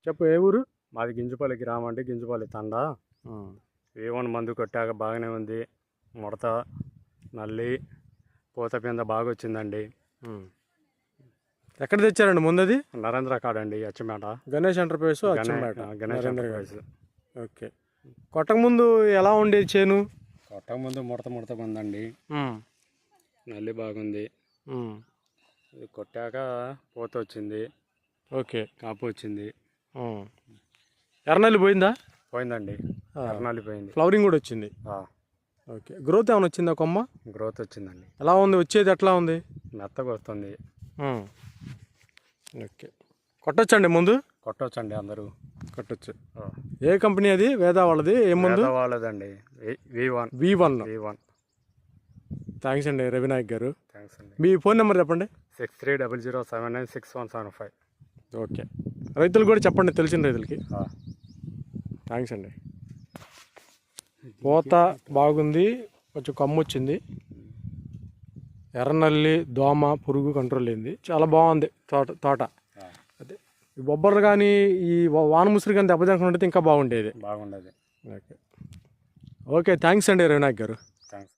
చెప్పు, ఏ ఊరు? మాది గింజపల్లి గ్రామం అండి, గింజపల్లి తండా. V1 మందు కొట్టాక బాగానే ఉంది. ముడత, నల్లి, పూత పింద బాగా వచ్చిందండి. ఎక్కడ తెచ్చారండి ముందు? అది నరేంద్ర కాడ అండి, Achampet. Ganesh enterprise Achampet. Ganesh enterprise. Okay. కొట్టక ముందు ఎలా ఉండేది చేను? కొట్టక ముందు ముడత ఉందండి, నల్లి బాగుంది. ఇది కొట్టాక పూత వచ్చింది. ఓకే. కాపు వచ్చింది. ఎర్రనల్లి పోయిందా? పోయిందండి, ఎర్రనల్లి పోయింది. ఫ్లవరింగ్ కూడా వచ్చింది. ఓకే. గ్రోత్ ఏమైనా వచ్చిందా కొమ్మ? గ్రోత్ వచ్చిందండి. ఎలా ఉంది? వచ్చేది ఎట్లా ఉంది? మెత్తగా వస్తుంది. ఓకే. కొట్టొచ్చండి ముందు? కొట్టొచ్చండి, అందరూ కొట్టొచ్చు. ఏ కంపెనీ అది? వేదా వాళ్ళది? ఏ ముందు? వాళ్ళదండి, V1. థ్యాంక్స్ అండి రవినాయక్ గారు. థ్యాంక్స్ అండి. మీ ఫోన్ నెంబర్ చెప్పండి. 6300799617. ఓకే. రైతులు కూడా చెప్పండి, తెలిసిన రైతులకి. థ్యాంక్స్ అండి. పూత బాగుంది, కొంచెం కమ్ము వచ్చింది. ఎర్రనల్లి, దోమ, పురుగు కంట్రోల్ అయింది. చాలా బాగుంది తోట. అదే ఈ బొబ్బర్లు కానీ ఈ వాన ముసురు కానీ దెబ్బతినకుండా ఇంకా బాగుండేది. బాగుండేది. ఓకే. థ్యాంక్స్ అండి రవినాయక్ గారు. థ్యాంక్స్.